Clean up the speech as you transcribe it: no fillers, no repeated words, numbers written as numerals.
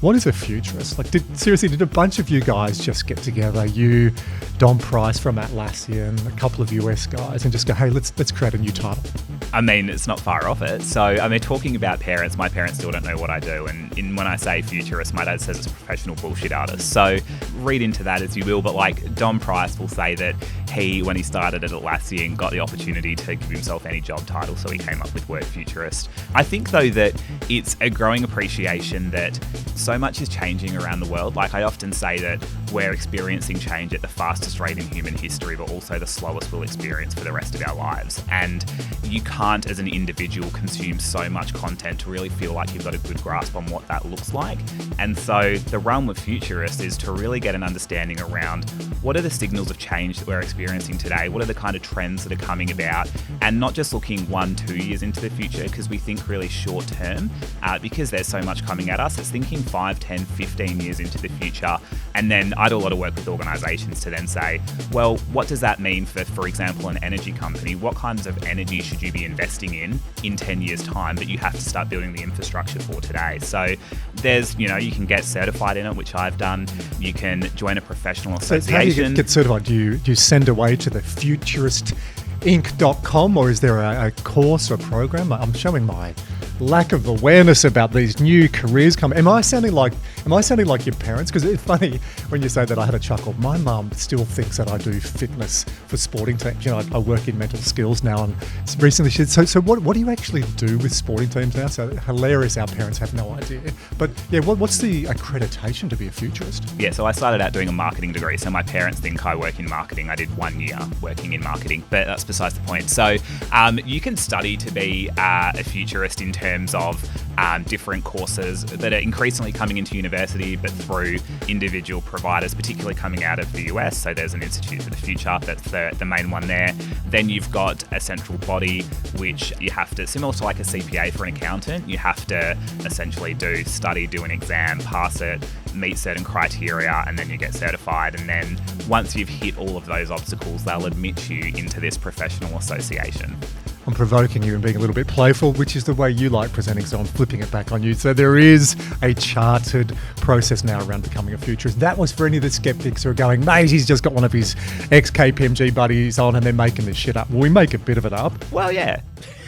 What is a futurist? Like, did a bunch of you guys just get together, you, Don Price from Atlassian, a couple of US guys, and just go, hey, let's create a new title? I mean, it's not far off it. So, I mean, talking about parents, my parents still don't know what I do. And when I say futurist, my dad says it's a professional bullshit artist. So read into that as you will. But like Don Price will say that he, when he started at Atlassian, got the opportunity to give himself any job title. So he came up with word futurist. I think, though, that it's a growing appreciation that so much is changing around the world. Like I often say that we're experiencing change at the fastest rate in human history, but also the slowest we'll experience for the rest of our lives. And you can't, as an individual, consume so much content to really feel like you've got a good grasp on what that looks like. And so the realm of Futurist is to really get an understanding around what are the signals of change that we're experiencing today, what are the kind of trends that are coming about, and not just looking 1-2 years into the future because we think really short term, because there's so much coming at us. It's thinking 5, 10, 15 years into the future. And then I do a lot of work with organisations to then say, well, what does that mean for example, an energy company? What kinds of energy should you be investing in 10 years' time that you have to start building the infrastructure for today? So there's, you can get certified in it, which I've done. You can join a professional association. So how do you get certified? Do you send away to the futuristinc.com, or is there a course or program? I'm showing my lack of awareness about these new careers coming. Am I sounding like your parents? Because it's funny when you say that. I had a chuckle. My mum still thinks that I do fitness for sporting teams. I work in mental skills now, and recently she said, so what do you actually do with sporting teams now? So hilarious, our parents have no idea. But yeah, what's the accreditation to be a futurist? Yeah, so I started out doing a marketing degree. So my parents think I work in marketing. I did 1 year working in marketing, but that's besides the point. So you can study to be a futurist in terms of different courses that are increasingly coming into university, but through individual providers, particularly coming out of the US. So there's an Institute for the Future, that's the main one there. Then you've got a central body, which you have to, similar to like a CPA for an accountant, you have to essentially do an exam, pass it, meet certain criteria, and then you get certified. And then once you've hit all of those obstacles, they'll admit you into this professional association. I'm provoking you and being a little bit playful, which is the way you like presenting, so I'm flipping it back on you. So there is a charted process now around becoming a futurist. That was for any of the skeptics who are going, mate, he's just got one of his ex-KPMG buddies on and they're making this shit up. Well, we make a bit of it up. Well, yeah.